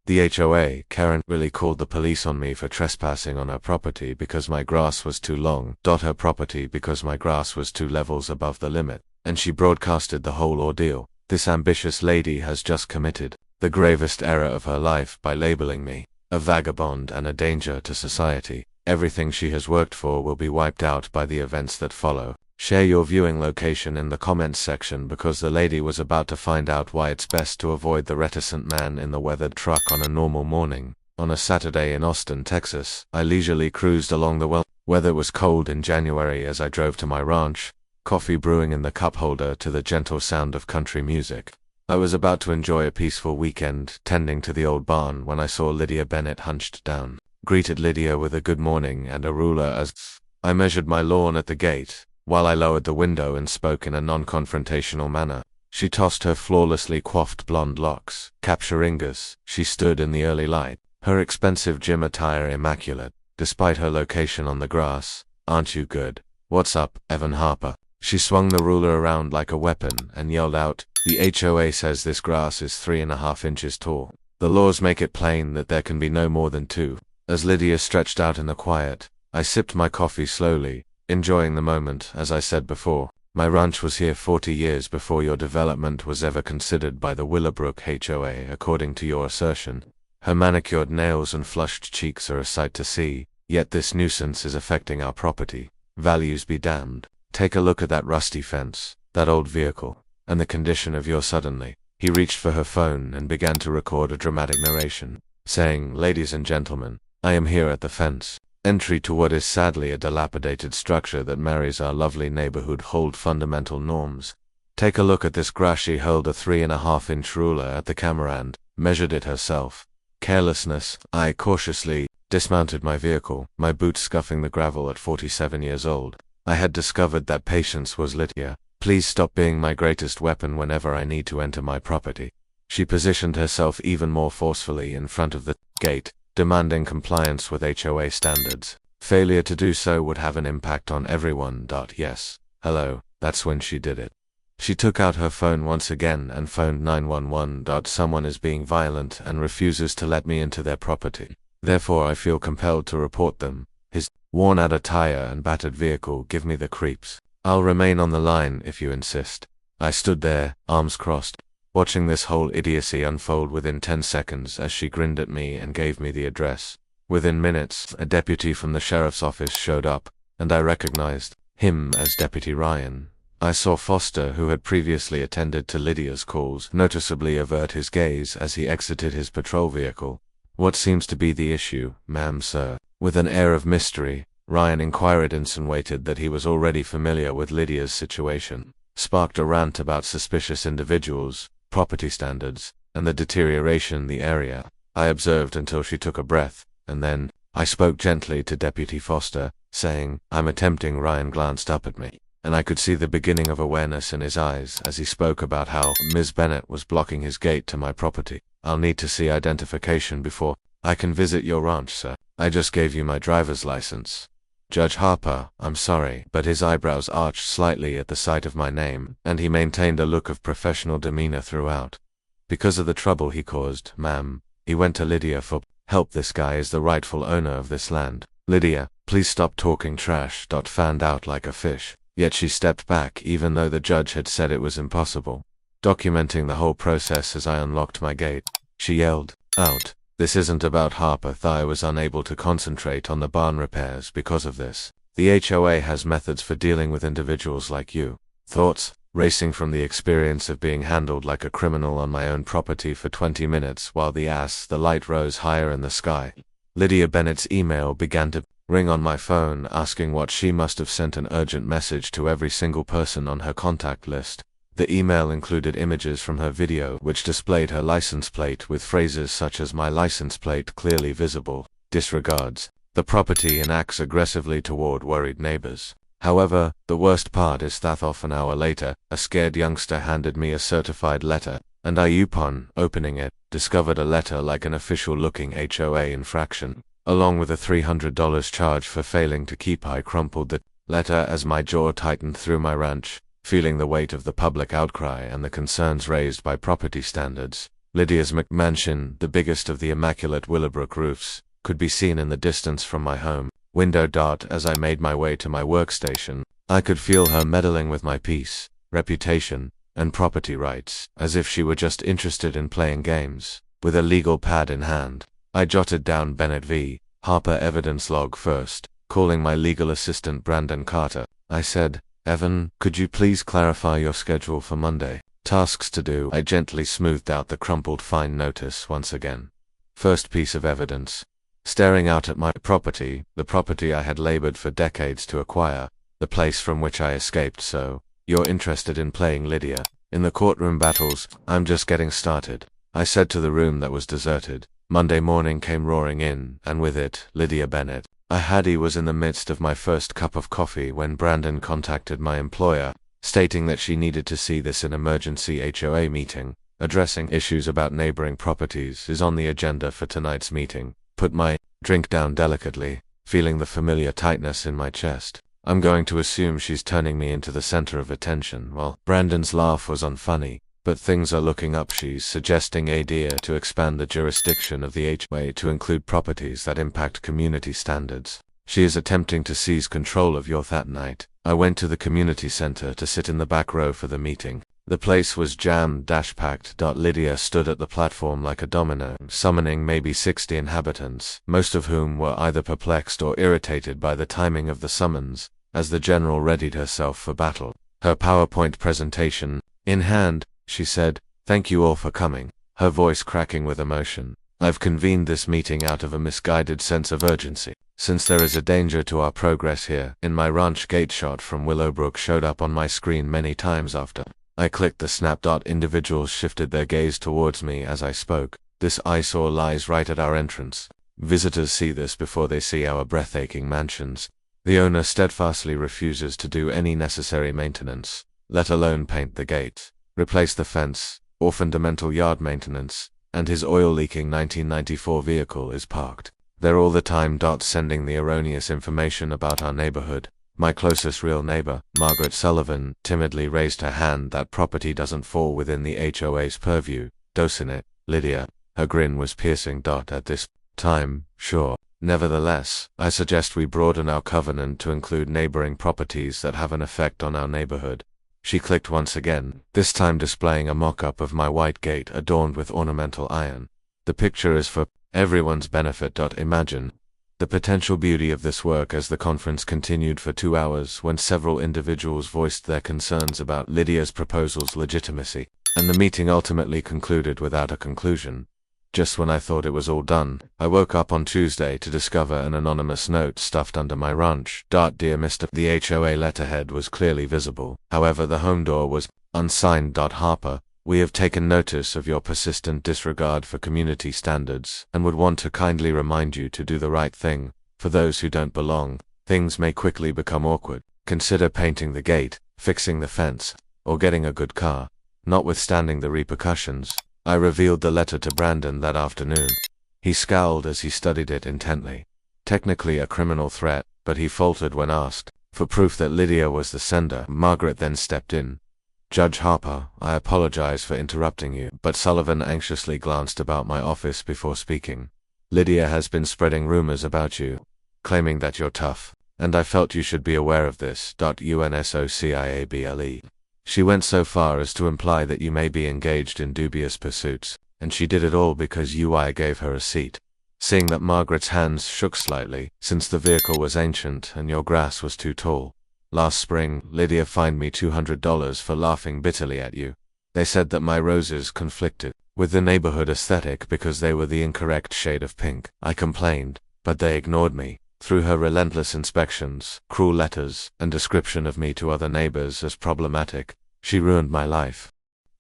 The HOA, Karen, really called the police on me for trespassing on her property because my grass was too long. Her property because my grass was 2 levels above the limit. And she broadcasted the whole ordeal. This ambitious lady has just committed the gravest error of her life by labeling me a vagabond and a danger to society. Everything she has worked for will be wiped out by the events that follow. Share your viewing location in the comments section because the lady was about to find out why it's best to avoid the reticent man in the weathered truck on a normal morning. On a Saturday in Austin, Texas, I leisurely cruised along the weather was cold in January as I drove to my ranch, coffee brewing in the cup holder to the gentle sound of country music. I was about to enjoy a peaceful weekend, tending to the old barn when I saw Lydia Bennett hunched down. Greeted Lydia with a good morning and a ruler as I measured my lawn at the gate, while I lowered the window and spoke in a non-confrontational manner. She tossed her flawlessly coiffed blonde locks. Capturingus, she stood in the early light, her expensive gym attire immaculate, despite her location on the grass. Aren't you good? What's up, Evan Harper? She swung the ruler around like a weapon and yelled out, the HOA says this grass is 3.5 inches tall. The laws make it plain that there can be no more than 2. As Lydia stretched out in the quiet, I sipped my coffee slowly, enjoying the moment. As I said before, my ranch was here 40 years before your development was ever considered by the Willowbrook HOA, according to your assertion. Her manicured nails and flushed cheeks are a sight to see, yet this nuisance is affecting our property. Values be damned. Take a look at that rusty fence, that old vehicle, and the condition of your suddenly. He reached for her phone and began to record a dramatic narration, saying, ladies and gentlemen, I am here at the fence. Entry to what is sadly a dilapidated structure that marries our lovely neighborhood hold fundamental norms. Take a look at this grass. She hurled a 3.5-inch ruler at the camera and measured it herself. Carelessness. I cautiously dismounted my vehicle, my boots scuffing the gravel. At 47 years old, I had discovered that patience was Lydia. Please stop being my greatest weapon whenever I need to enter my property. She positioned herself even more forcefully in front of the gate, demanding compliance with HOA standards. Failure to do so would have an impact on everyone. Yes. Hello. That's when she did it. She took out her phone once again and phoned 911. Someone is being violent and refuses to let me into their property. Therefore I feel compelled to report them. His worn-out attire and battered vehicle give me the creeps. I'll remain on the line if you insist. I stood there, arms crossed, watching this whole idiocy unfold. Within 10 seconds as she grinned at me and gave me the address. Within minutes, a deputy from the sheriff's office showed up, and I recognized him as Deputy Ryan. I saw Foster, who had previously attended to Lydia's calls, noticeably avert his gaze as he exited his patrol vehicle. What seems to be the issue, ma'am, sir? With an air of mystery, Ryan inquired, insinuated that he was already familiar with Lydia's situation, sparked a rant about suspicious individuals, property standards, and the deterioration in the area. I observed until she took a breath, and then I spoke gently to Deputy Foster, saying, I'm attempting. Ryan glanced up at me, and I could see the beginning of awareness in his eyes as he spoke about how Ms. Bennett was blocking his gate to my property. I'll need to see identification before I can visit your ranch, sir. I just gave you my driver's license. Judge Harper, I'm sorry, but his eyebrows arched slightly at the sight of my name, and he maintained a look of professional demeanor throughout. Because of the trouble he caused, ma'am, he went to Lydia for help. This guy is the rightful owner of this land. Lydia, please stop talking trash. Fanned out like a fish. Yet she stepped back even though the judge had said it was impossible. Documenting the whole process as I unlocked my gate, she yelled out, this isn't about Harper. I was unable to concentrate on the barn repairs because of this. The HOA has methods for dealing with individuals like you. Thoughts? Racing from the experience of being handled like a criminal on my own property for 20 minutes while the light rose higher in the sky. Lydia Bennett's email began to ring on my phone, asking what she must have sent an urgent message to every single person on her contact list. The email included images from her video which displayed her license plate with phrases such as my license plate clearly visible, disregards the property and acts aggressively toward worried neighbors. However, the worst part is that half an hour later, a scared youngster handed me a certified letter, and I, upon opening it, discovered a letter like an official-looking HOA infraction, along with a $300 charge for failing to keep. I crumpled the letter as my jaw tightened through my ranch, feeling the weight of the public outcry and the concerns raised by property standards. Lydia's McMansion, the biggest of the immaculate Willowbrook roofs, could be seen in the distance from my home window. As I made my way to my workstation, I could feel her meddling with my peace, reputation, and property rights, as if she were just interested in playing games. With a legal pad in hand, I jotted down Bennett v. Harper evidence log first. Calling my legal assistant Brandon Carter, I said, "Evan, could you please clarify your schedule for Monday? Tasks to do." I gently smoothed out the crumpled fine notice once again. First piece of evidence. Staring out at my property, the property I had labored for decades to acquire, the place from which I escaped. "So, you're interested in playing Lydia in the courtroom battles?" "I'm just getting started," I said to the room that was deserted. Monday morning came roaring in, and with it, Lydia Bennett. I was in the midst of my first cup of coffee when Brandon contacted my employer, stating that she needed to see this an emergency HOA meeting. Addressing issues about neighboring properties is on the agenda for tonight's meeting. Put my drink down delicately, feeling the familiar tightness in my chest. I'm going to assume she's turning me into the center of attention. Well, Brandon's laugh was unfunny. But things are looking up. She's suggesting idea to expand the jurisdiction of the HOA to include properties that impact community standards. She is attempting to seize control of your that night. I went to the community center to sit in the back row for the meeting. The place was jam-packed. Lydia stood at the platform like a domino, summoning maybe 60 inhabitants, most of whom were either perplexed or irritated by the timing of the summons, as the general readied herself for battle. Her PowerPoint presentation in hand, she said, "Thank you all for coming," her voice cracking with emotion. "I've convened this meeting out of a misguided sense of urgency, since there is a danger to our progress here." In my ranch gate shot from Willowbrook showed up on my screen many times after I clicked the snap. Individuals shifted their gaze towards me as I spoke. "This eyesore lies right at our entrance. Visitors see this before they see our breathtaking mansions. The owner steadfastly refuses to do any necessary maintenance, let alone paint the gates, replace the fence, or fundamental yard maintenance, and his oil-leaking 1994 vehicle is parked there all the time. Sending the erroneous information about our neighborhood. My closest real neighbor, Margaret Sullivan, timidly raised her hand. That property doesn't fall within the HOA's purview. Dosing it, Lydia." Her grin was piercing. "At this time, sure. Nevertheless, I suggest we broaden our covenant to include neighboring properties that have an effect on our neighborhood." She clicked once again, this time displaying a mock-up of my white gate adorned with ornamental iron. "The picture is for everyone's benefit." Imagine the potential beauty of this work. As the conference continued for 2 hours when several individuals voiced their concerns about Lydia's proposal's legitimacy, and the meeting ultimately concluded without a conclusion. Just when I thought it was all done, I woke up on Tuesday to discover an anonymous note stuffed under my ranch. "Dear Mr. The HOA letterhead was clearly visible. However, the home door was unsigned. Harper, we have taken notice of your persistent disregard for community standards and would want to kindly remind you to do the right thing. For those who don't belong, things may quickly become awkward. Consider painting the gate, fixing the fence, or getting a good car. Notwithstanding the repercussions." I revealed the letter to Brandon that afternoon. He scowled as he studied it intently. Technically a criminal threat, but he faltered when asked for proof that Lydia was the sender. Margaret then stepped in. "Judge Harper, I apologize for interrupting you," but Sullivan anxiously glanced about my office before speaking. "Lydia has been spreading rumors about you, claiming that you're tough, and I felt you should be aware of this. UNSOCIABLE. She went so far as to imply that you may be engaged in dubious pursuits, and she did it all because I gave her a seat." Seeing that Margaret's hands shook slightly, "Since the vehicle was ancient and your grass was too tall. Last spring, Lydia fined me $200 for laughing bitterly at you. They said that my roses conflicted with the neighborhood aesthetic because they were the incorrect shade of pink. I complained, but they ignored me. Through her relentless inspections, cruel letters, and description of me to other neighbors as problematic, she ruined my life.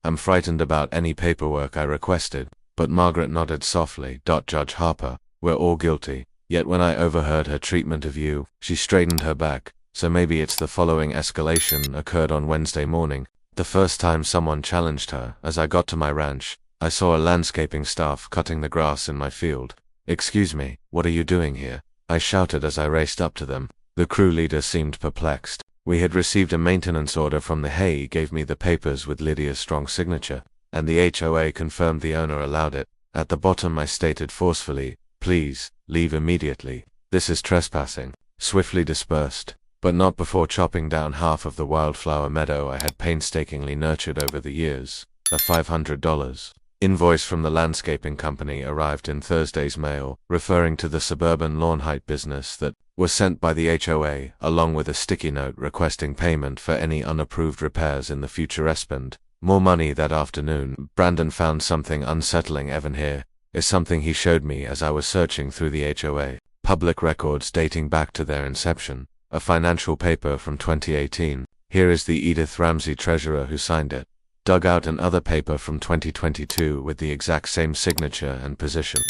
I'm frightened about any paperwork I requested." But Margaret nodded softly. "Judge Harper, we're all guilty. Yet when I overheard her treatment of you," she straightened her back, "so maybe it's the following escalation occurred on Wednesday morning. The first time someone challenged her, as I got to my ranch, I saw a landscaping staff cutting the grass in my field. 'Excuse me, what are you doing here?' I shouted as I raced up to them. The crew leader seemed perplexed. We had received a maintenance order from the HOA. Gave me the papers with Lydia's strong signature. and the HOA confirmed the owner allowed it. At the bottom I stated forcefully, "Please, leave immediately. This is trespassing." Swiftly dispersed, but not before chopping down half of the wildflower meadow I had painstakingly nurtured over the years. A $500 invoice from the landscaping company arrived in Thursday's mail, referring to the suburban lawn height business that was sent by the HOA, along with a sticky note requesting payment for any unapproved repairs in the future expend. More money that afternoon. Brandon found something unsettling. Evan here is something he showed me as I was searching through the HOA public records dating back to their inception. A financial paper from 2018. Here is the Edith Ramsey treasurer who signed it. Dug out another paper from 2022 with the exact same signature and position.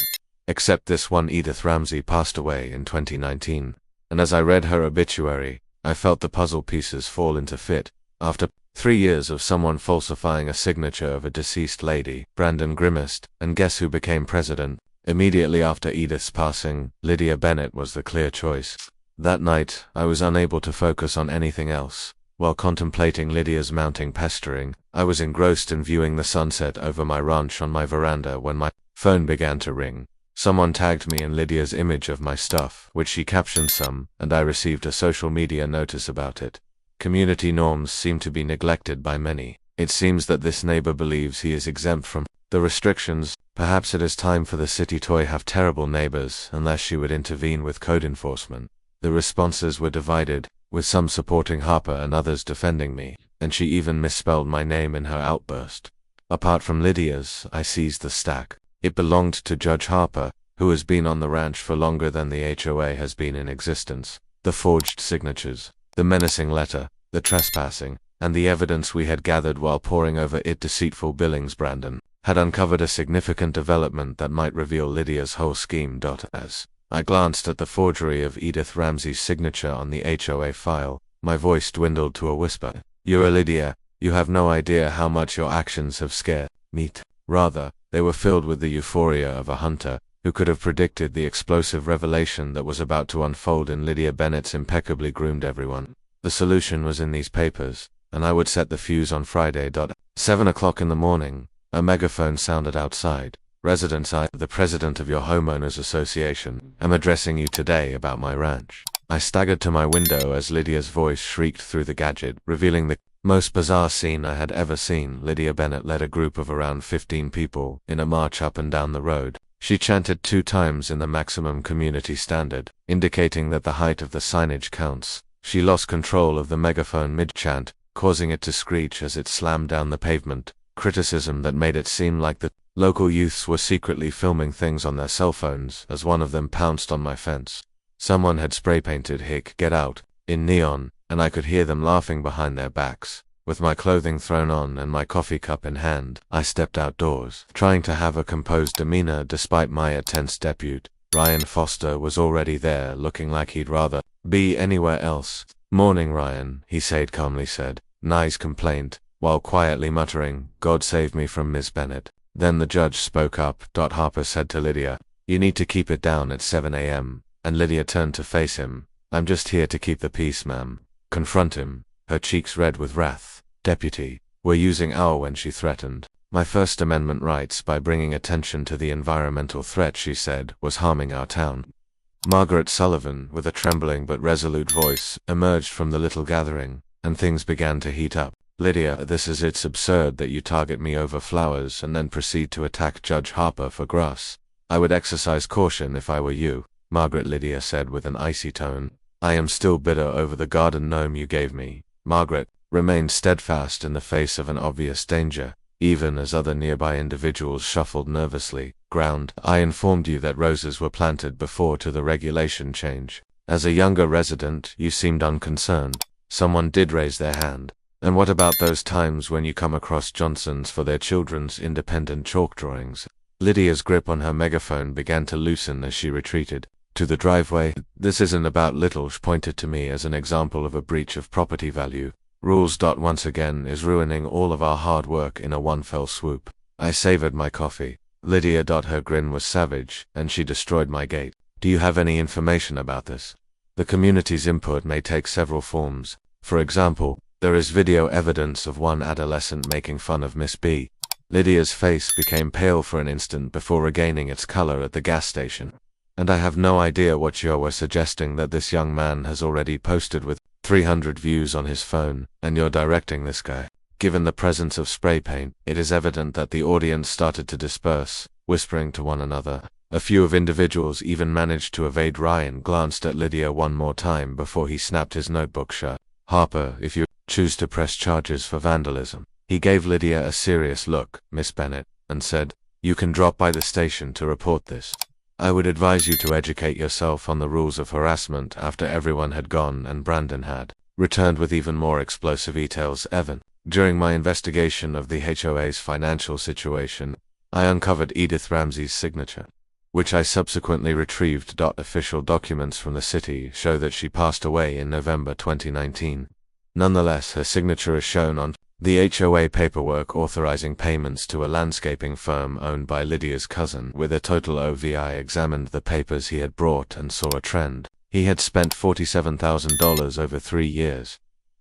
Except this one, Edith Ramsey passed away in 2019. And as I read her obituary, I felt the puzzle pieces fall into fit. After 3 years of someone falsifying a signature of a deceased lady, Brandon grimaced, and guess who became president? Immediately after Edith's passing, Lydia Bennett was the clear choice. That night, I was unable to focus on anything else. While contemplating Lydia's mounting pestering, I was engrossed in viewing the sunset over my ranch on my veranda when my phone began to ring. Someone tagged me in Lydia's image of my stuff, which she captioned some, and I received a social media notice about it. Community norms seem to be neglected by many. It seems that this neighbor believes he is exempt from the restrictions. Perhaps it is time for the city to have terrible neighbors unless she would intervene with code enforcement. The responses were divided, with some supporting Harper and others defending me, and she even misspelled my name in her outburst. Apart from Lydia's, I seized the stack. It belonged to Judge Harper, who has been on the ranch for longer than the HOA has been in existence. The forged signatures, the menacing letter, the trespassing, and the evidence we had gathered while poring over it. Deceitful Billings Brandon had uncovered a significant development that might reveal Lydia's whole scheme. As I glanced at the forgery of Edith Ramsey's signature on the HOA file, my voice dwindled to a whisper. "You're a Lydia, you have no idea how much your actions have scared me." Rather, they were filled with the euphoria of a hunter who could have predicted the explosive revelation that was about to unfold in Lydia Bennett's impeccably groomed everyone. The solution was in these papers, and I would set the fuse on Friday. 7 o'clock in the morning, a megaphone sounded outside. "Residents, I, the president of your homeowners association, am addressing you today about my ranch." I staggered to my window as Lydia's voice shrieked through the gadget, revealing the most bizarre scene I had ever seen. Lydia Bennett led a group of around 15 people in a march up and down the road. She chanted 2 times in the maximum community standard, indicating that the height of the signage counts. She lost control of the megaphone mid-chant, causing it to screech as it slammed down the pavement. Criticism that made it seem like the local youths were secretly filming things on their cell phones as one of them pounced on my fence. Someone had spray-painted "Hick, get out" in neon, and I could hear them laughing behind their backs. With my clothing thrown on and my coffee cup in hand, I stepped outdoors, trying to have a composed demeanor despite my tense debut. Ryan Foster was already there, looking like he'd rather be anywhere else. "Morning, Ryan," he calmly said. Nice complaint, while quietly muttering, "God save me from Miss Bennett." Then the judge spoke up. Harper said to Lydia, "You need to keep it down at 7 a.m. And Lydia turned to face him. "I'm just here to keep the peace, ma'am." Confront him, her cheeks red with wrath. "Deputy, we're using our when she threatened my First Amendment rights by bringing attention to the environmental threat she said was harming our town." Margaret Sullivan, with a trembling but resolute voice, emerged from the little gathering, and things began to heat up. "Lydia, it's absurd that you target me over flowers and then proceed to attack Judge Harper for grass." "I would exercise caution if I were you," Margaret Lydia said with an icy tone. "I am still bitter over the garden gnome you gave me." Margaret remained steadfast in the face of an obvious danger, even as other nearby individuals shuffled nervously. "Ground, I informed you that roses were planted before to the regulation change. As a younger resident, you seemed unconcerned." Someone did raise their hand. "And what about those times when you come across Johnsons for their children's independent chalk drawings?" Lydia's grip on her megaphone began to loosen as she retreated to the driveway. "This isn't about little." She pointed to me as an example of a breach of property value. "Rules. Once again is ruining all of our hard work in a one fell swoop." I savored my coffee. Lydia. Her grin was savage, and she destroyed my gate. "Do you have any information about this?" "The community's input may take several forms. For example, there is video evidence of one adolescent making fun of Miss B. Lydia's face became pale for an instant before regaining its color at the gas station. And I have no idea what you were suggesting that this young man has already posted with 300 views on his phone, and you're directing this guy. Given the presence of spray paint, it is evident that the audience started to disperse, whispering to one another. A few of individuals even managed to evade. Ryan glanced at Lydia one more time before he snapped his notebook shut. Harper, if you choose to press charges for vandalism. He gave Lydia a serious look, Miss Bennett, and said, you can drop by the station to report this. I would advise you to educate yourself on the rules of harassment after everyone had gone and Brandon had returned with even more explosive details. Evan, during my investigation of the HOA's financial situation, I uncovered Edith Ramsey's signature, which I subsequently retrieved. Official documents from the city show that she passed away in November 2019. Nonetheless, her signature is shown on the HOA paperwork authorizing payments to a landscaping firm owned by Lydia's cousin. With a total OVI examined the papers he had brought and saw a trend. He had spent $47,000 over 3 years.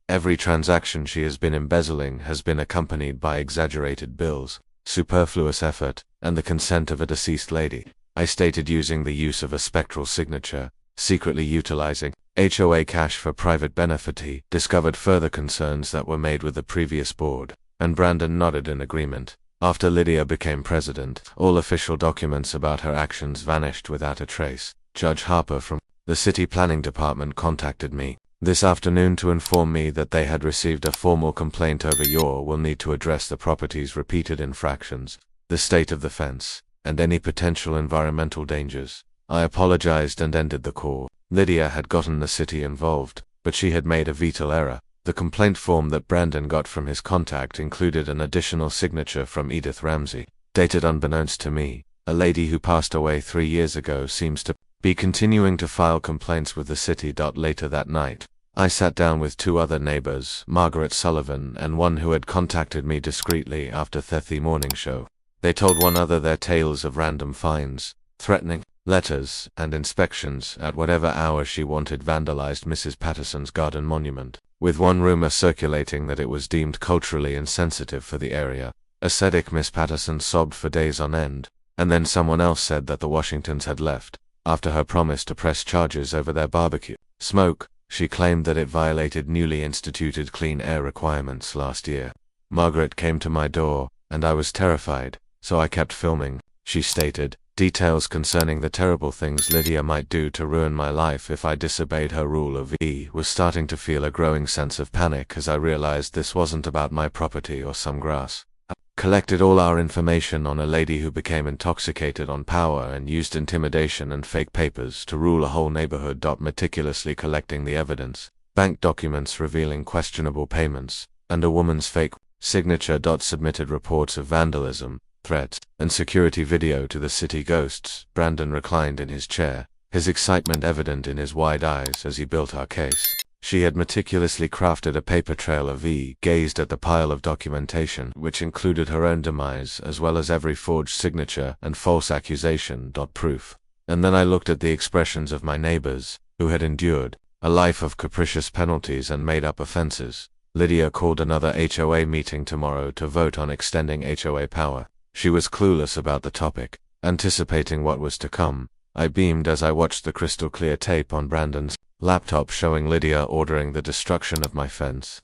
Every transaction she has been embezzling has been accompanied by exaggerated bills, superfluous effort, and the consent of a deceased lady. I stated using the use of a spectral signature, secretly utilizing HOA cash for private benefit. He discovered further concerns that were made with the previous board, and Brandon nodded in agreement. After Lydia became president, all official documents about her actions vanished without a trace. Judge Harper from the city planning department contacted me this afternoon to inform me that they had received a formal complaint over your will need to address the property's repeated infractions, the state of the fence, and any potential environmental dangers. I apologized and ended the call. Lydia had gotten the city involved, but she had made a vital error. The complaint form that Brandon got from his contact included an additional signature from Edith Ramsey, dated unbeknownst to me. A lady who passed away 3 years ago seems to be continuing to file complaints with the city. Later that night, I sat down with 2 other neighbors, Margaret Sullivan and one who had contacted me discreetly after the morning show. They told one another their tales of random fines, threatening letters, and inspections at whatever hour she wanted vandalized Mrs. Patterson's garden monument, with one rumor circulating that it was deemed culturally insensitive for the area. Ascetic Miss Patterson sobbed for days on end, and then someone else said that the Washingtons had left after her promise to press charges over their barbecue smoke. She claimed that it violated newly instituted clean air requirements last year. Margaret came to my door, and I was terrified, so I kept filming. She stated, details concerning the terrible things Lydia might do to ruin my life if I disobeyed her rule of E. Was starting to feel a growing sense of panic as I realized this wasn't about my property or some grass. I collected all our information on a lady who became intoxicated on power and used intimidation and fake papers to rule a whole neighborhood. Meticulously collecting the evidence, bank documents revealing questionable payments, and a woman's fake signature. Submitted reports of vandalism, threats, and security video to the city ghosts. Brandon reclined in his chair, his excitement evident in his wide eyes as he built our case. She had meticulously crafted a paper trail of gazed at the pile of documentation, which included her own demise as well as every forged signature and false accusation. Proof. And then I looked at the expressions of my neighbors, who had endured a life of capricious penalties and made-up offenses. Lydia called another HOA meeting tomorrow to vote on extending HOA power. She was clueless about the topic, anticipating what was to come. I beamed as I watched the crystal-clear tape on Brandon's laptop showing Lydia ordering the destruction of my fence.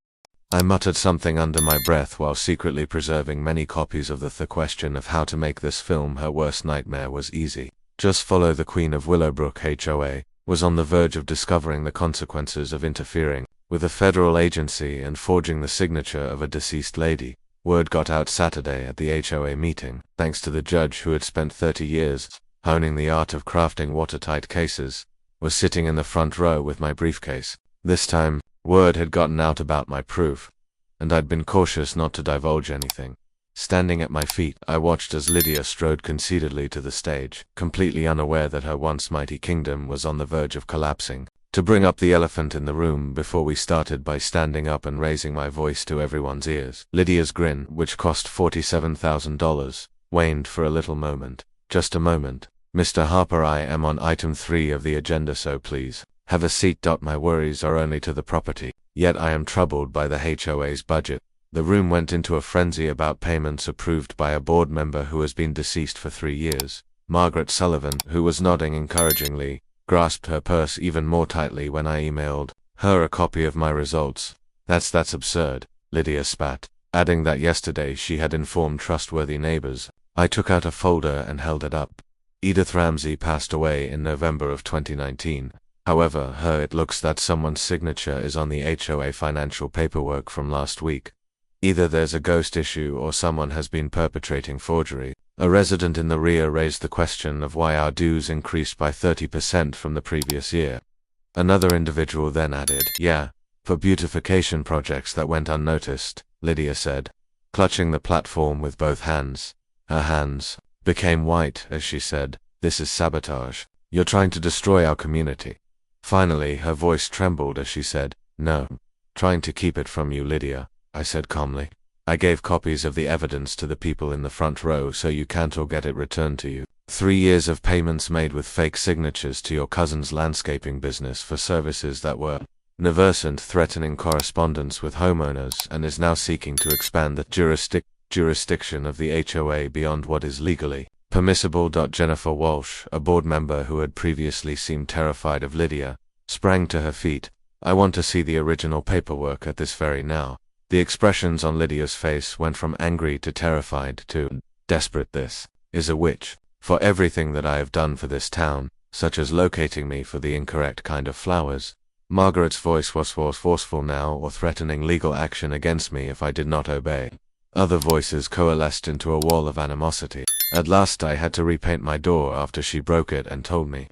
I muttered something under my breath while secretly preserving many copies of the question of how to make this film her worst nightmare was easy. Just follow the Queen of Willowbrook. HOA was on the verge of discovering the consequences of interfering with a federal agency and forging the signature of a deceased lady. Word got out Saturday at the HOA meeting, thanks to the judge who had spent 30 years honing the art of crafting watertight cases, was sitting in the front row with my briefcase. This time, word had gotten out about my proof, and I'd been cautious not to divulge anything. Standing at my feet, I watched as Lydia strode conceitedly to the stage, completely unaware that her once mighty kingdom was on the verge of collapsing. To bring up the elephant in the room before we started by standing up and raising my voice to everyone's ears. Lydia's grin, which cost $47,000, waned for a little moment. Just a moment. Mr. Harper, I am on item 3 of the agenda, so please have a seat. My worries are only to the property, yet I am troubled by the HOA's budget. The room went into a frenzy about payments approved by a board member who has been deceased for 3 years. Margaret Sullivan, who was nodding encouragingly, grasped her purse even more tightly when I emailed her a copy of my results. That's absurd, Lydia spat, adding that yesterday she had informed trustworthy neighbors. I took out a folder and held it up. Edith Ramsey passed away in November of 2019. However, it looks that someone's signature is on the HOA financial paperwork from last week. Either there's a ghost issue or someone has been perpetrating forgery. A resident in the rear raised the question of why our dues increased by 30% from the previous year. Another individual then added, "Yeah, for beautification projects that went unnoticed," Lydia said, clutching the platform with both hands. Her hands became white as she said, "This is sabotage. You're trying to destroy our community." Finally, her voice trembled as she said, "No, trying to keep it from you, Lydia," I said calmly. "I gave copies of the evidence to the people in the front row so you can't all get it returned to you. 3 years of payments made with fake signatures to your cousin's landscaping business for services that were Neversant threatening correspondence with homeowners and is now seeking to expand the jurisdiction of the HOA beyond what is legally permissible." Jennifer Walsh, a board member who had previously seemed terrified of Lydia, sprang to her feet. "I want to see the original paperwork at this very now." The expressions on Lydia's face went from angry to terrified to desperate. "This is a witch. For everything that I have done for this town, such as locating me for the incorrect kind of flowers." Margaret's voice was forceful now, or threatening legal action against me if I did not obey. Other voices coalesced into a wall of animosity. At last I had to repaint my door after she broke it and told me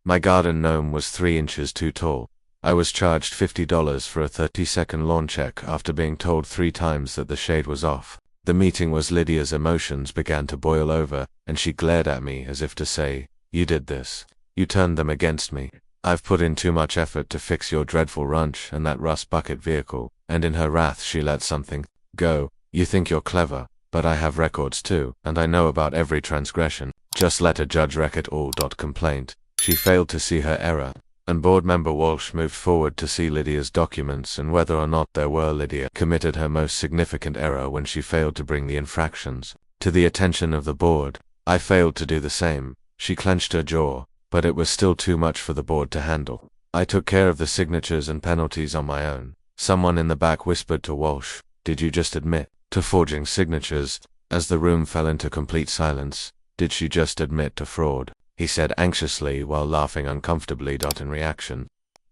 my garden gnome was 3 inches too tall. I was charged $50 for a 30-second lawn check after being told 3 times that the shade was off. The meeting was Lydia's emotions began to boil over, and she glared at me as if to say, "You did this. You turned them against me. I've put in too much effort to fix your dreadful ranch and that rust bucket vehicle." And in her wrath she let something go. "You think you're clever, but I have records too, and I know about every transgression. Just let a judge wreck it all." Complaint. She failed to see her error, and board member Walsh moved forward to see Lydia's documents and whether or not there were. Lydia committed her most significant error when she failed to bring the infractions to the attention of the board. I failed to do the same. She clenched her jaw, but it was still too much for the board to handle. I took care of the signatures and penalties on my own. Someone in the back whispered to Walsh, "Did you just admit to forging signatures?" As the room fell into complete silence, "Did she just admit to fraud?" he said anxiously while laughing uncomfortably. In reaction,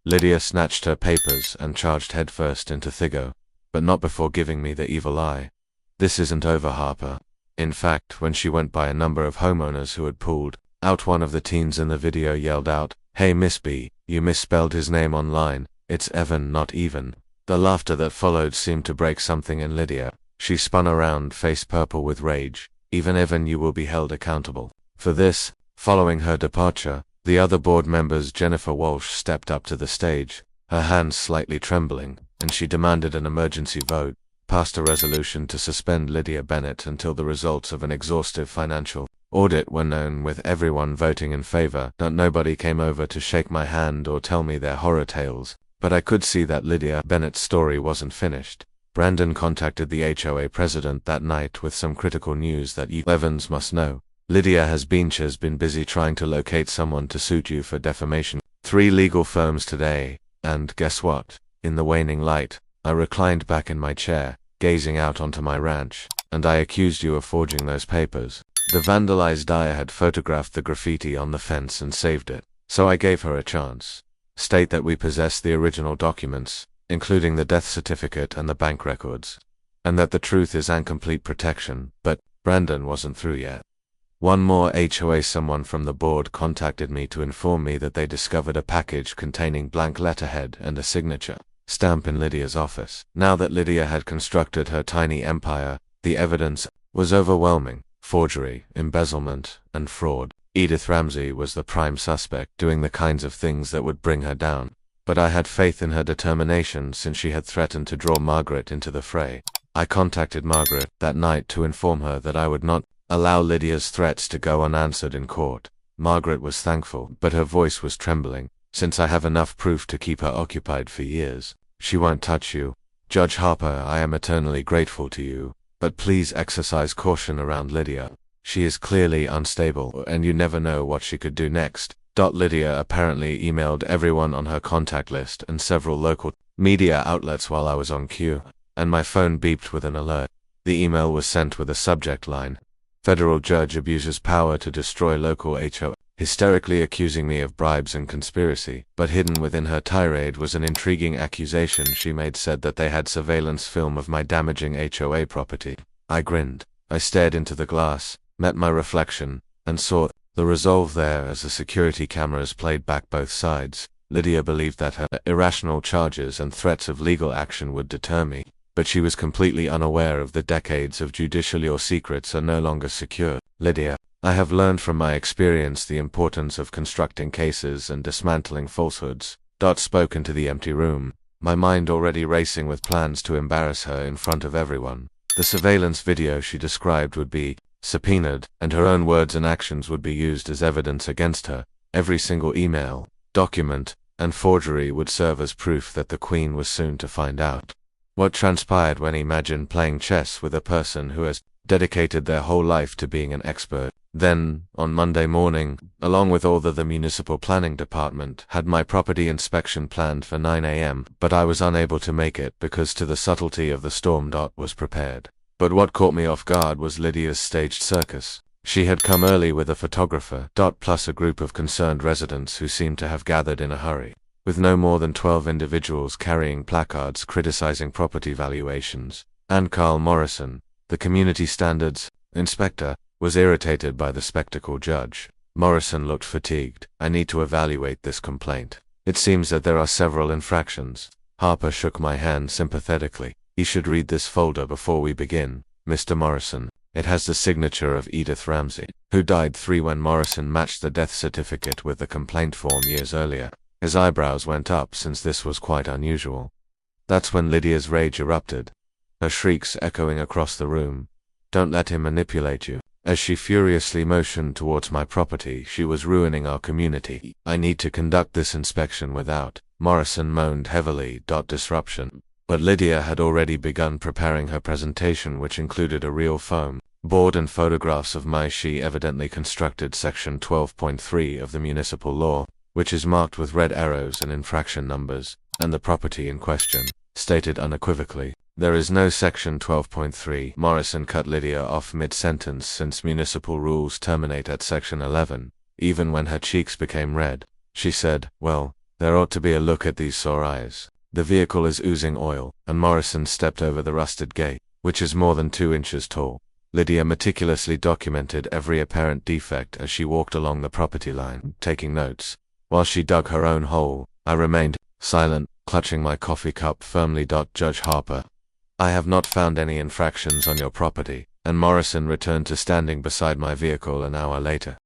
Lydia snatched her papers and charged headfirst into Thigo, but not before giving me the evil eye. "This isn't over, Harper." In fact, when she went by a number of homeowners who had pulled out, one of the teens in the video yelled out, "Hey Miss B, you misspelled his name online. It's Evan, not Even." The laughter that followed seemed to break something in Lydia. She spun around, face purple with rage. "Even Evan, you will be held accountable for this." Following her departure, the other board members, Jennifer Walsh, stepped up to the stage, her hands slightly trembling, and she demanded an emergency vote, passed a resolution to suspend Lydia Bennett until the results of an exhaustive financial audit were known, with everyone voting in favor. Nobody came over to shake my hand or tell me their horror tales, but I could see that Lydia Bennett's story wasn't finished. Brandon contacted the HOA president that night with some critical news that you Evans must know. "Lydia has been busy trying to locate someone to suit you for defamation. 3 legal firms today, and guess what?" In the waning light, I reclined back in my chair, gazing out onto my ranch. "And I accused you of forging those papers." The vandalized dyer had photographed the graffiti on the fence and saved it, so I gave her a chance. "State that we possess the original documents, including the death certificate and the bank records, and that the truth is and complete protection." But Brandon wasn't through yet. One more HOA, someone from the board, contacted me to inform me that they discovered a package containing blank letterhead and a signature stamp in Lydia's office. Now that Lydia had constructed her tiny empire, the evidence was overwhelming: forgery, embezzlement, and fraud. Edith Ramsey was the prime suspect, doing the kinds of things that would bring her down. But I had faith in her determination, since she had threatened to draw Margaret into the fray. I contacted Margaret that night to inform her that I would not allow Lydia's threats to go unanswered in court. Margaret was thankful, but her voice was trembling. "Since I have enough proof to keep her occupied for years." "She won't touch you," Judge Harper, I am eternally grateful to you, but please exercise caution around Lydia. She is clearly unstable, and you never know what she could do next. Lydia apparently emailed everyone on her contact list and several local media outlets while I was on cue, and my phone beeped with an alert. The email was sent with a subject line: Federal judge abuses power to destroy local HOA, hysterically accusing me of bribes and conspiracy. But hidden within her tirade was an intriguing accusation she made, said that they had surveillance film of my damaging HOA property. I grinned. I stared into the glass, met my reflection, and saw the resolve there as the security cameras played back both sides. Lydia believed that her irrational charges and threats of legal action would deter me, but she was completely unaware of the decades of judicial your secrets are no longer secure. Lydia, I have learned from my experience the importance of constructing cases and dismantling falsehoods. Spoke into the empty room, my mind already racing with plans to embarrass her in front of everyone. The surveillance video she described would be subpoenaed, and her own words and actions would be used as evidence against her. Every single email, document, and forgery would serve as proof that the Queen was soon to find out what transpired when imagine playing chess with a person who has dedicated their whole life to being an expert. Then, on Monday morning, along with all the municipal planning department, had my property inspection planned for 9 a.m., but I was unable to make it because to the subtlety of the storm. Was prepared. But what caught me off guard was Lydia's staged circus. She had come early with a photographer, plus a group of concerned residents who seemed to have gathered in a hurry. With no more than 12 individuals carrying placards criticizing property valuations, and Carl Morrison, the community standards inspector, was irritated by the spectacle. Judge Morrison looked fatigued. I need to evaluate this complaint. It seems that there are several infractions. Harper shook my hand sympathetically. You should read this folder before we begin, Mr. Morrison. It has the signature of Edith Ramsey, who died 3 when Morrison matched the death certificate with the complaint form years earlier. His eyebrows went up since this was quite unusual. That's when Lydia's rage erupted, her shrieks echoing across the room. Don't let him manipulate you. As she furiously motioned towards my property, she was ruining our community. I need to conduct this inspection without. Morrison moaned heavily. Disruption. But Lydia had already begun preparing her presentation, which included a real foam board and photographs of my. She evidently constructed Section 12.3 of the municipal law, which is marked with red arrows and infraction numbers, and the property in question stated unequivocally, there is no Section 12.3. Morrison cut Lydia off mid-sentence since municipal rules terminate at Section 11. Even when her cheeks became red, she said, well, there ought to be a look at these sore eyes. The vehicle is oozing oil, and Morrison stepped over the rusted gate, which is more than 2 inches tall. Lydia meticulously documented every apparent defect as she walked along the property line, taking notes. While she dug her own hole, I remained silent, clutching my coffee cup firmly. Judge Harper, I have not found any infractions on your property, and Morrison returned to standing beside my vehicle an hour later.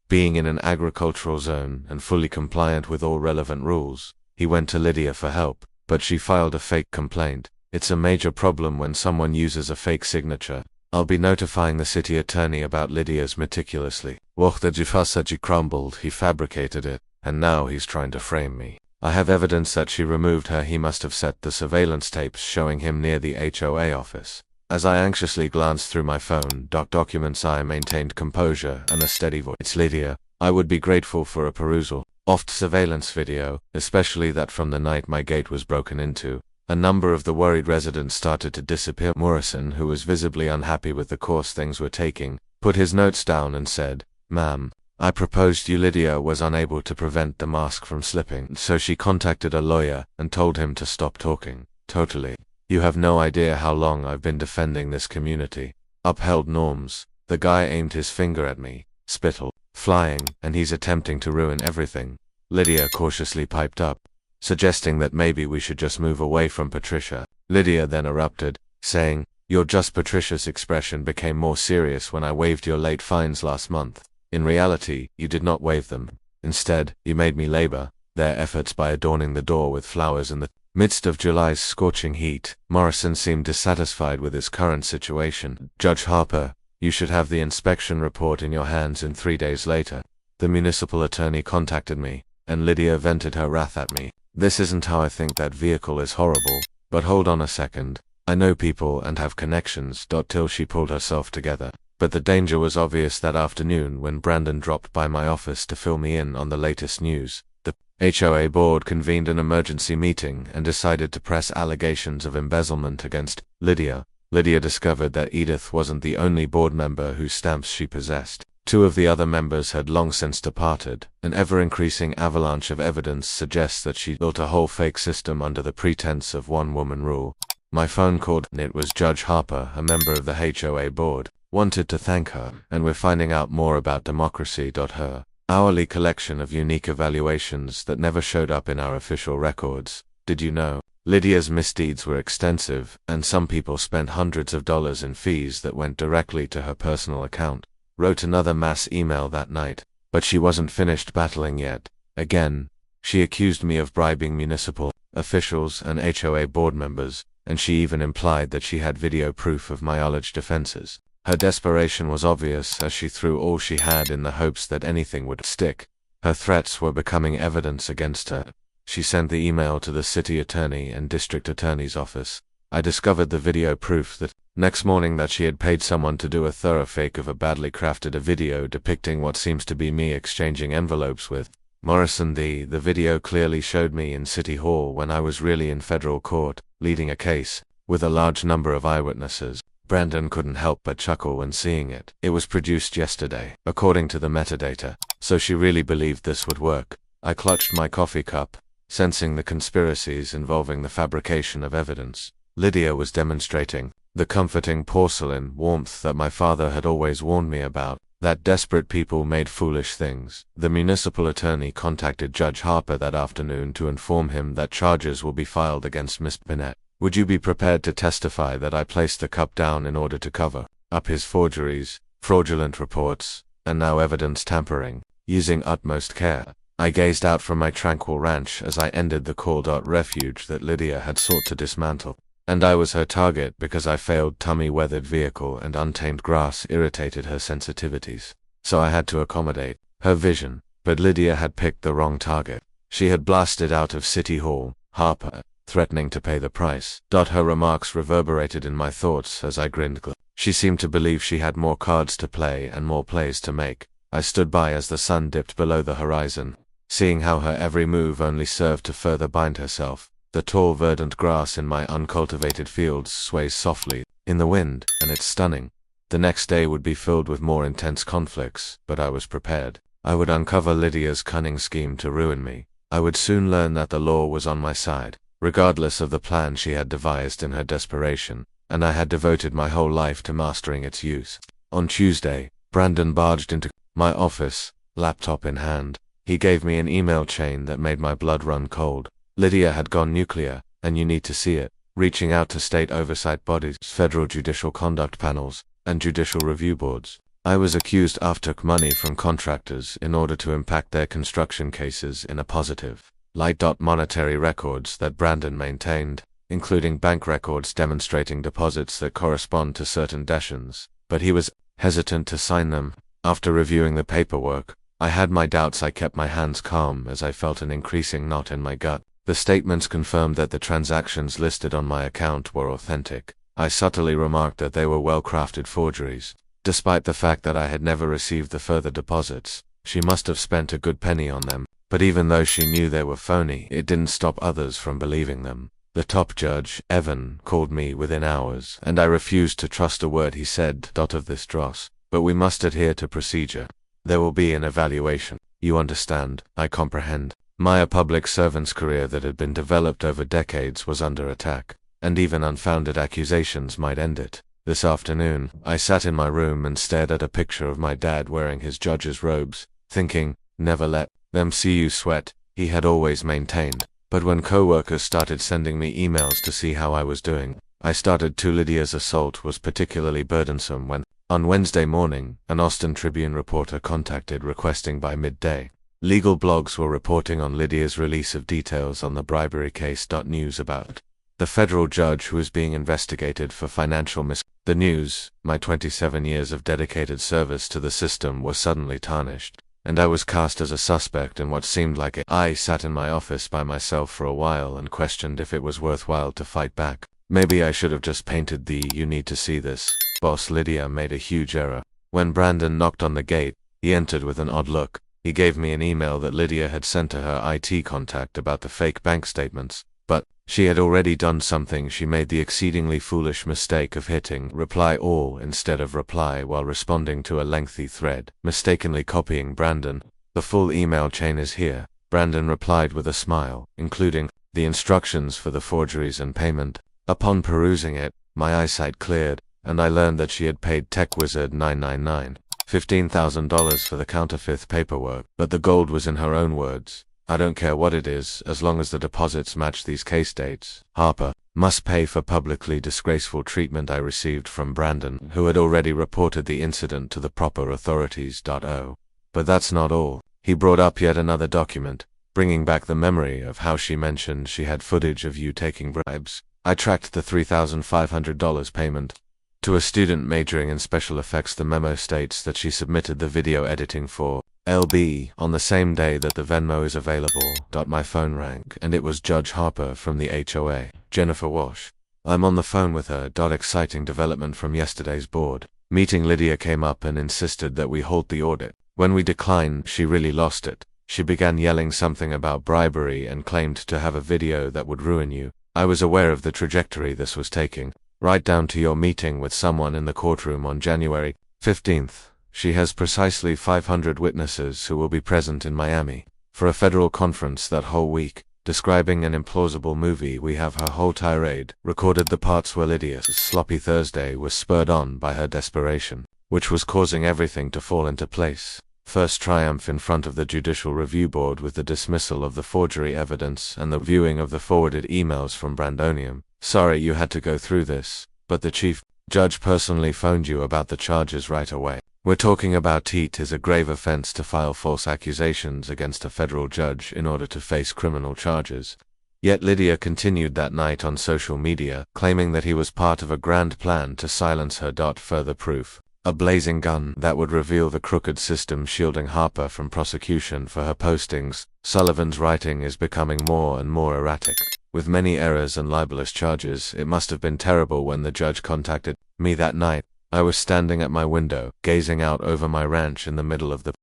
Being in an agricultural zone and fully compliant with all relevant rules, he went to Lydia for help, but she filed a fake complaint. It's a major problem when someone uses a fake signature. I'll be notifying the city attorney about Lydia's meticulously. He crumbled, he fabricated it, and now he's trying to frame me. I have evidence that she removed her. He must have set the surveillance tapes showing him near the HOA office. As I anxiously glanced through my phone, documents, I maintained composure and a steady voice. It's Lydia. I would be grateful for a perusal. Oft surveillance video, especially that from the night my gate was broken into. A number of the worried residents started to disappear. Morrison, who was visibly unhappy with the course things were taking, put his notes down and said, Ma'am, I proposed you. Lydia was unable to prevent the mask from slipping, so she contacted a lawyer and told him to stop talking. Totally. You have no idea how long I've been defending this community. Upheld norms. The guy aimed his finger at me, spittle flying, and he's attempting to ruin everything. Lydia cautiously piped up, suggesting that maybe we should just move away from Patricia. Lydia then erupted, saying, Your just Patricia's expression became more serious when I waived your late fines last month. In reality, you did not waive them. Instead, you made me labor their efforts by adorning the door with flowers in the midst of July's scorching heat. Morrison seemed dissatisfied with his current situation. Judge Harper, you should have the inspection report in your hands in 3 days later. The municipal attorney contacted me, and Lydia vented her wrath at me. This isn't how I think. That vehicle is horrible. But hold on a second. I know people and have connections. Till she pulled herself together. But the danger was obvious that afternoon when Brandon dropped by my office to fill me in on the latest news. The HOA board convened an emergency meeting and decided to press allegations of embezzlement against Lydia. Lydia discovered that Edith wasn't the only board member whose stamps she possessed. Two of the other members had long since departed. An ever-increasing avalanche of evidence suggests that she built a whole fake system under the pretense of one-woman rule. My phone called, and it was Judge Harper, a member of the HOA board. Wanted to thank her, and we're finding out more about democracy. Her hourly collection of unique evaluations that never showed up in our official records. Did you know? Lydia's misdeeds were extensive, and some people spent hundreds of dollars in fees that went directly to her personal account. Wrote another mass email that night, but she wasn't finished battling yet. Again, she accused me of bribing municipal officials and HOA board members, and she even implied that she had video proof of my alleged offenses. Her desperation was obvious as she threw all she had in the hopes that anything would stick. Her threats were becoming evidence against her. She sent the email to the city attorney and district attorney's office. I discovered the video proof that next morning that she had paid someone to do a thorough fake of a badly crafted video depicting what seems to be me exchanging envelopes with Morrison. The video clearly showed me in City Hall when I was really in federal court, leading a case, with a large number of eyewitnesses. Brandon couldn't help but chuckle when seeing it. It was produced yesterday, according to the metadata, so she really believed this would work. I clutched my coffee cup, sensing the conspiracies involving the fabrication of evidence. Lydia was demonstrating the comforting porcelain warmth that my father had always warned me about, that desperate people made foolish things. The municipal attorney contacted Judge Harper that afternoon to inform him that charges will be filed against Miss Bennett. Would you be prepared to testify that I placed the cup down in order to cover up his forgeries, fraudulent reports, and now evidence tampering, using utmost care? I gazed out from my tranquil ranch as I ended the call. Refuge that Lydia had sought to dismantle. And I was her target because I failed tummy-weathered vehicle and untamed grass irritated her sensitivities. So I had to accommodate her vision. But Lydia had picked the wrong target. She had blasted out of City Hall, Harper, threatening to pay the price. Her remarks reverberated in my thoughts as I grinned. She seemed to believe she had more cards to play and more plays to make. I stood by as the sun dipped below the horizon, seeing how her every move only served to further bind herself. The tall verdant grass in my uncultivated fields sways softly in the wind, and it's stunning. The next day would be filled with more intense conflicts, but I was prepared. I would uncover Lydia's cunning scheme to ruin me. I would soon learn that the law was on my side, regardless of the plan she had devised in her desperation, and I had devoted my whole life to mastering its use. On Tuesday, Brandon barged into my office, laptop in hand. He gave me an email chain that made my blood run cold. Lydia had gone nuclear, and you need to see it, reaching out to state oversight bodies, federal judicial conduct panels, and judicial review boards. I was accused of took money from contractors in order to impact their construction cases in a positive light. Monetary records that Brandon maintained, including bank records demonstrating deposits that correspond to certain decisions, but he was hesitant to sign them. After reviewing the paperwork, I had my doubts. I kept my hands calm as I felt an increasing knot in my gut. The statements confirmed that the transactions listed on my account were authentic. I subtly remarked that they were well-crafted forgeries. Despite the fact that I had never received the further deposits, she must have spent a good penny on them. But even though she knew they were phony, it didn't stop others from believing them. The top judge, Evan, called me within hours, and I refused to trust a word he said. Of this dross. But we must adhere to procedure. There will be an evaluation. You understand, I comprehend. My public servant's career that had been developed over decades was under attack, and even unfounded accusations might end it. This afternoon, I sat in my room and stared at a picture of my dad wearing his judge's robes, thinking, never let them see you sweat, he had always maintained. But when co-workers started sending me emails to see how I was doing, I started to. Lydia's assault was particularly burdensome when, on Wednesday morning, an Austin Tribune reporter contacted requesting by midday. Legal blogs were reporting on Lydia's release of details on the bribery case. News about the federal judge who is being investigated for financial The news, my 27 years of dedicated service to the system, was suddenly tarnished. and I was cast as a suspect in what seemed like it. I sat in my office by myself for a while and questioned if it was worthwhile to fight back. Maybe I should have just painted the "you need to see this" boss. Lydia made a huge error. When Brandon knocked on the gate, he entered with an odd look. He gave me an email that Lydia had sent to her IT contact about the fake bank statements, but she had already done something. She made the exceedingly foolish mistake of hitting reply all instead of reply while responding to a lengthy thread, mistakenly copying Brandon. The full email chain is here. Brandon replied with a smile, including the instructions for the forgeries and payment. Upon perusing it, my eyesight cleared, and I learned that she had paid Tech Wizard 999 $15,000 for the counterfeit paperwork, but the gold was in her own words. "I don't care what it is, as long as the deposits match these case dates. Harper must pay for publicly disgraceful treatment I received from Brandon, who had already reported the incident to the proper authorities. But that's not all. He brought up yet another document, bringing back the memory of how she mentioned she had footage of you taking bribes. I tracked the $3,500 payment to a student majoring in special effects. The memo states that she submitted the video editing for LB on the same day that the Venmo is available. My phone rang, and it was Judge Harper from the HOA, Jennifer Walsh. I'm on the phone with her. Exciting development from yesterday's board meeting. Lydia came up and insisted that we halt the audit. When we declined, she really lost it. She began yelling something about bribery and claimed to have a video that would ruin you. I was aware of the trajectory this was taking, right down to your meeting with someone in the courtroom on January 15th. She has precisely 500 witnesses who will be present in Miami for a federal conference that whole week. Describing an implausible movie, we have her whole tirade recorded. The parts where Lydia's sloppy Thursday was spurred on by her desperation, which was causing everything to fall into place. First triumph in front of the Judicial Review Board with the dismissal of the forgery evidence and the viewing of the forwarded emails from Brandonium. Sorry you had to go through this, but the Chief Judge personally phoned you about the charges right away. We're talking about it is a grave offense to file false accusations against a federal judge in order to face criminal charges. Yet Lydia continued that night on social media, claiming that he was part of a grand plan to silence her. Further proof: a blazing gun that would reveal the crooked system shielding Harper from prosecution for her postings. Sullivan's writing is becoming more and more erratic, with many errors and libelous charges. It must have been terrible when the judge contacted me that night. I was standing at my window, gazing out over my ranch in the middle of the...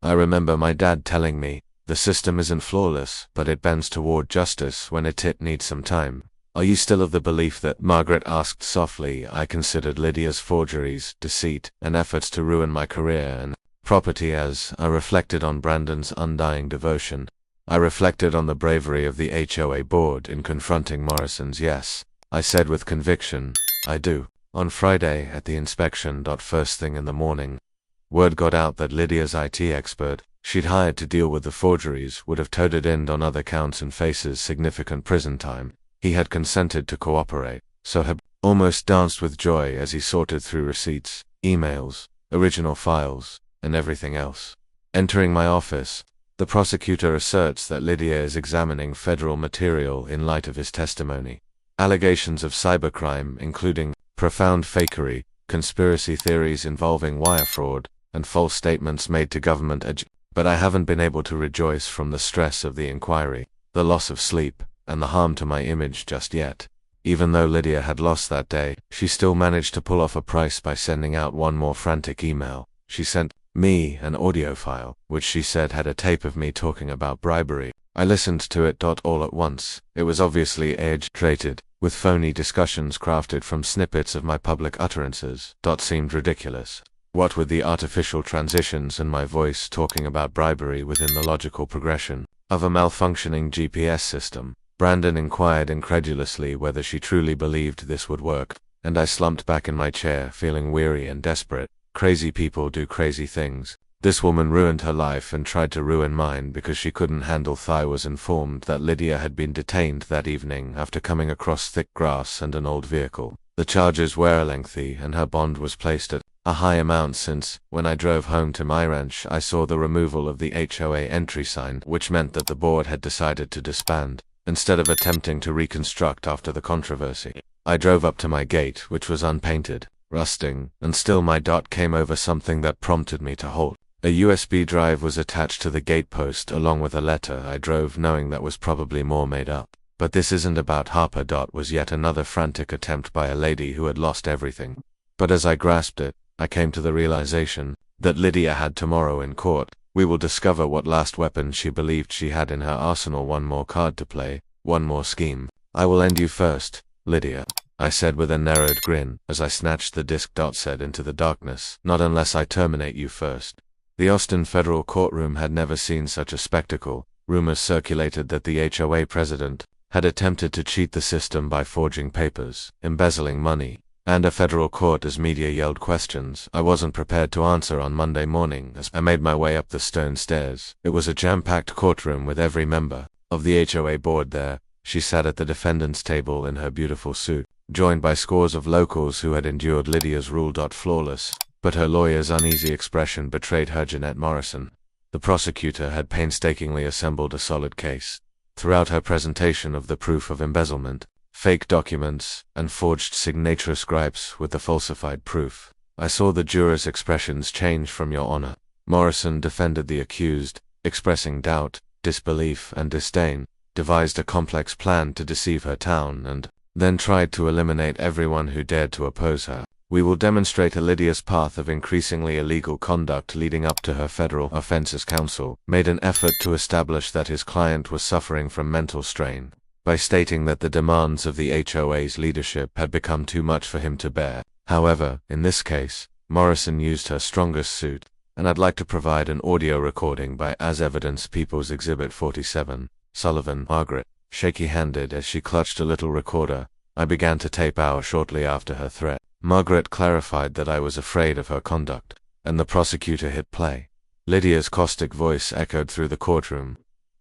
I remember my dad telling me, the system isn't flawless, but it bends toward justice when it needs some time. Are you still of the belief that... Margaret asked softly. I considered Lydia's forgeries, deceit, and efforts to ruin my career and property as I reflected on Brandon's undying devotion. I reflected on the bravery of the HOA board in confronting Morrison's. Yes, I said with conviction, I do. On Friday at the inspection. First thing in the morning, word got out that Lydia's IT expert she'd hired to deal with the forgeries would have toted in on other counts and faces significant prison time. He had consented to cooperate, so had almost danced with joy as he sorted through receipts, emails, original files, and everything else. Entering my office, the prosecutor asserts that Lydia is examining federal material in light of his testimony. Allegations of cybercrime, including profound fakery, conspiracy theories involving wire fraud, and false statements made to government but I haven't been able to rejoice from the stress of the inquiry, the loss of sleep, and the harm to my image just yet. Even though Lydia had lost that day, she still managed to pull off a price by sending out one more frantic email. She sent me an audio file, which she said had a tape of me talking about bribery. I listened to it all at once. It was obviously age-rated, with phony discussions crafted from snippets of my public utterances. Seemed ridiculous. What with the artificial transitions and my voice talking about bribery within the logical progression of a malfunctioning GPS system. Brandon inquired incredulously whether she truly believed this would work, and I slumped back in my chair, feeling weary and desperate. Crazy people do crazy things. This woman ruined her life and tried to ruin mine because she couldn't handle. I was informed that Lydia had been detained that evening after coming across thick grass and an old vehicle. The charges were lengthy and her bond was placed at a high amount since, when I drove home to my ranch, I saw the removal of the HOA entry sign, which meant that the board had decided to disband, instead of attempting to reconstruct after the controversy. I drove up to my gate, which was unpainted, rusting, and still my came over something that prompted me to halt. A USB drive was attached to the gatepost along with a letter I drove, knowing that was probably more made up. But this isn't about Harper. Was yet another frantic attempt by a lady who had lost everything. But as I grasped it, I came to the realization that Lydia had tomorrow in court. We will discover what last weapon she believed she had in her arsenal. One more card to play, one more scheme. I will end you first, Lydia, I said with a narrowed grin as I snatched the disc. Said into the darkness. Not unless I terminate you first. The Austin federal courtroom had never seen such a spectacle. Rumors circulated that the HOA president had attempted to cheat the system by forging papers, embezzling money, and a federal court. As media yelled questions I wasn't prepared to answer on Monday morning as I made my way up the stone stairs. It was a jam-packed courtroom with every member of the HOA board there. She sat at the defendant's table in her beautiful suit, joined by scores of locals who had endured Lydia's rule. Flawless, but her lawyer's uneasy expression betrayed her. Jeanette Morrison, the prosecutor, had painstakingly assembled a solid case. Throughout her presentation of the proof of embezzlement, fake documents, and forged signature scribes with the falsified proof, I saw the jurors' expressions change. From Your Honor, Morrison defended the accused, expressing doubt, disbelief, and disdain, devised a complex plan to deceive her town, and then tried to eliminate everyone who dared to oppose her. We will demonstrate Lydia's path of increasingly illegal conduct leading up to her federal offenses. Counsel made an effort to establish that his client was suffering from mental strain by stating that the demands of the HOA's leadership had become too much for him to bear. However, in this case, Morrison used her strongest suit, and I'd like to provide an audio recording by as evidence. People's Exhibit 47. Sullivan Margaret, shaky-handed as she clutched a little recorder. I began to tape out shortly after her threat. Margaret clarified that I was afraid of her conduct, and the prosecutor hit play. Lydia's caustic voice echoed through the courtroom.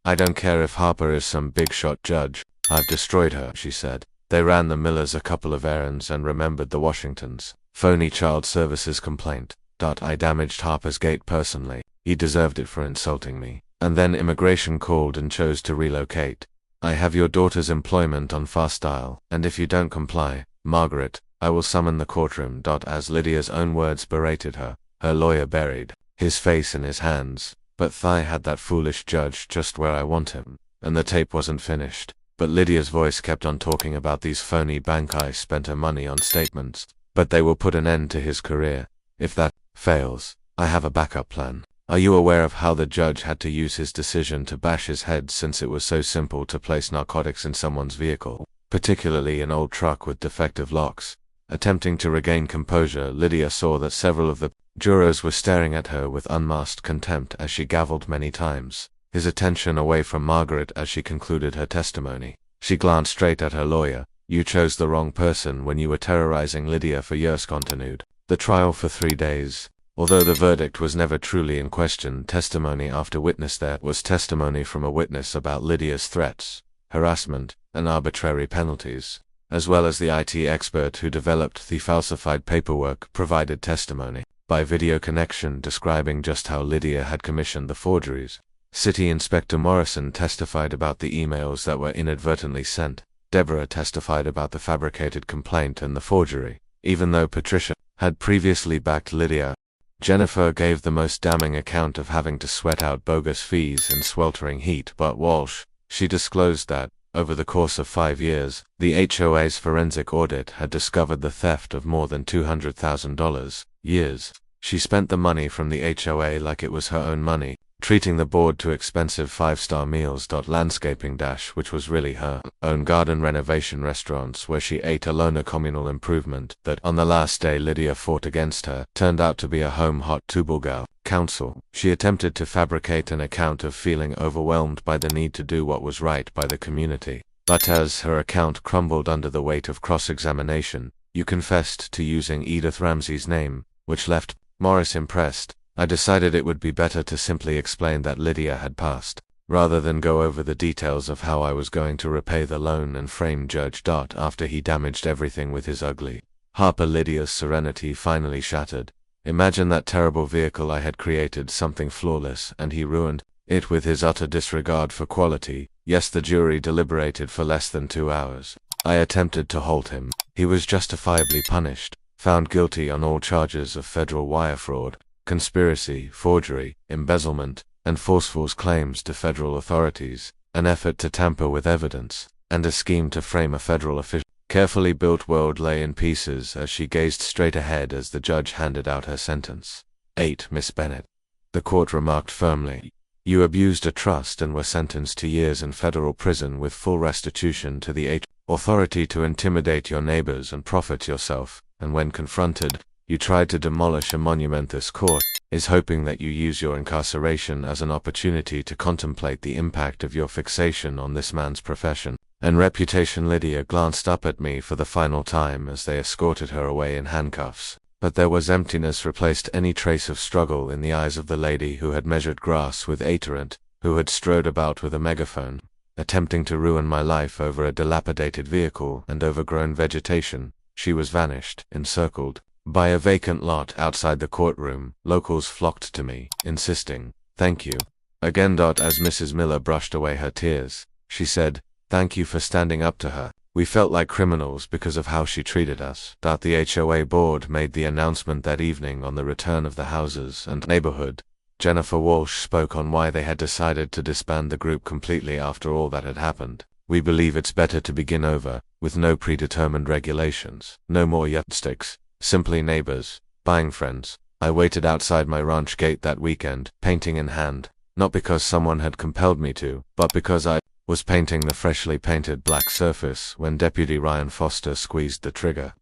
I don't care if Harper is some big-shot judge. I've destroyed her, she said. They ran the Millers a couple of errands and remembered the Washingtons' phony child services complaint. I damaged Harper's gate personally. He deserved it for insulting me. And then immigration called and chose to relocate. I have your daughter's employment on fast dial, and if you don't comply, Margaret, I will summon the courtroom. As Lydia's own words berated her, her lawyer buried his face in his hands. But I had that foolish judge just where I want him, and the tape wasn't finished. But Lydia's voice kept on talking about these phony bank. I spent her money on statements, but they will put an end to his career. If that fails, I have a backup plan. Are you aware of how the judge had to use his decision to bash his head since it was so simple to place narcotics in someone's vehicle, particularly an old truck with defective locks? Attempting to regain composure, Lydia saw that several of the jurors were staring at her with unmasked contempt as she gavelled many times, his attention away from Margaret as she concluded her testimony. She glanced straight at her lawyer. You chose the wrong person when you were terrorizing Lydia for years. Continued the trial for 3 days. Although the verdict was never truly in question, testimony after witness there was testimony from a witness about Lydia's threats, harassment, and arbitrary penalties, as well as the IT expert who developed the falsified paperwork provided testimony by video connection describing just how Lydia had commissioned the forgeries. City Inspector Morrison testified about the emails that were inadvertently sent. Deborah testified about the fabricated complaint and the forgery, even though Patricia had previously backed Lydia. Jennifer gave the most damning account of having to sweat out bogus fees in sweltering heat. But Walsh, she disclosed that, over the course of 5 years, the HOA's forensic audit had discovered the theft of more than $200,000. She spent the money from the HOA like it was her own money, treating the board to expensive 5-star meals. Landscaping which was really her own garden renovation restaurants where she ate alone. A communal improvement that, on the last day Lydia fought against her, turned out to be a home hot tubal. Counsel, she attempted to fabricate an account of feeling overwhelmed by the need to do what was right by the community. But as her account crumbled under the weight of cross-examination, you confessed to using Edith Ramsey's name, which left Morris impressed. I decided it would be better to simply explain that Lydia had passed, rather than go over the details of how I was going to repay the loan and frame Judge. After he damaged everything with his ugly Harper. Lydia's serenity finally shattered. Imagine that terrible vehicle I had created, something flawless, and he ruined it with his utter disregard for quality. Yes, the jury deliberated for less than 2 hours. I attempted to halt him. He was justifiably punished, found guilty on all charges of federal wire fraud, conspiracy, forgery, embezzlement, and forceful claims to federal authorities, an effort to tamper with evidence, and a scheme to frame a federal official. Carefully built world lay in pieces as she gazed straight ahead as the judge handed out her sentence. 8. Miss Bennett. The court remarked firmly, "You abused a trust and were sentenced to years in federal prison with full restitution to the HOA authority to intimidate your neighbors and profit yourself, and when confronted, you tried to demolish a monument. This court is hoping that you use your incarceration as an opportunity to contemplate the impact of your fixation on this man's profession and reputation." Lydia glanced up at me for the final time as they escorted her away in handcuffs, but there was emptiness replaced any trace of struggle in the eyes of the lady who had measured grass with a tyrant, who had strode about with a megaphone, attempting to ruin my life over a dilapidated vehicle and overgrown vegetation. She was vanished, encircled by a vacant lot outside the courtroom. Locals flocked to me, insisting, "Thank you." Again. As Mrs. Miller brushed away her tears, she said, "Thank you for standing up to her. We felt like criminals because of how she treated us." The HOA board made the announcement that evening on the return of the houses and neighborhood. Jennifer Walsh spoke on why they had decided to disband the group completely after all that had happened. "We believe it's better to begin over, with no predetermined regulations, no more yardsticks, simply neighbors, buying friends." I waited outside my ranch gate that weekend, painting in hand, not because someone had compelled me to, but because I was painting the freshly painted black surface when Deputy Ryan Foster squeezed the trigger.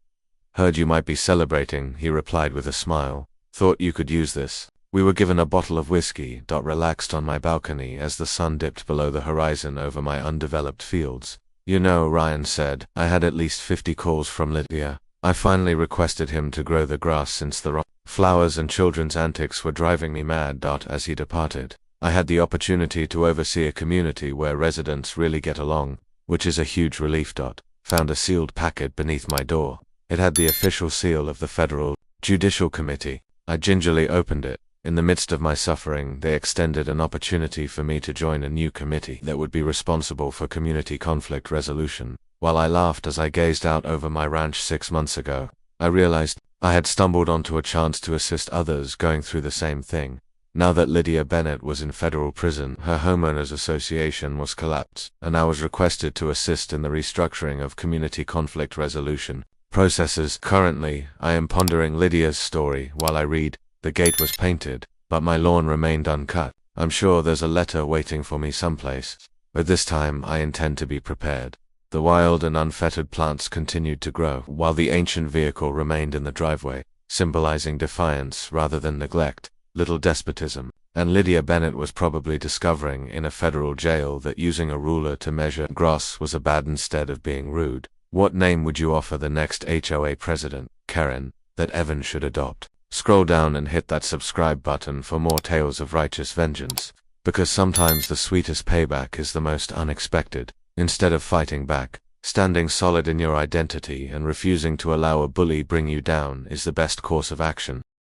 "Heard you might be celebrating," he replied with a smile. "Thought you could use this." We were given a bottle of whiskey. Relaxed on my balcony as the sun dipped below the horizon over my undeveloped fields. "You know," Ryan said, "I had at least 50 calls from Lydia. I finally requested him to grow the grass since the flowers and children's antics were driving me mad." As he departed, I had the opportunity to oversee a community where residents really get along, which is a huge relief. Found a sealed packet beneath my door. It had the official seal of the Federal Judicial Committee. I gingerly opened it. In the midst of my suffering, they extended an opportunity for me to join a new committee that would be responsible for community conflict resolution. While I laughed as I gazed out over my ranch 6 months ago, I realized I had stumbled onto a chance to assist others going through the same thing. Now that Lydia Bennett was in federal prison, her homeowners association was collapsed, and I was requested to assist in the restructuring of community conflict resolution processes. Currently, I am pondering Lydia's story while I read. The gate was painted, but my lawn remained uncut. I'm sure there's a letter waiting for me someplace, but this time I intend to be prepared. The wild and unfettered plants continued to grow, while the ancient vehicle remained in the driveway, symbolizing defiance rather than neglect, little despotism. And Lydia Bennett was probably discovering in a federal jail that using a ruler to measure grass was a bad instead of being rude. What name would you offer the next HOA president, Karen, that Evan should adopt? Scroll down and hit that subscribe button for more tales of righteous vengeance, because sometimes the sweetest payback is the most unexpected. Instead of fighting back, standing solid in your identity and refusing to allow a bully bring you down is the best course of action.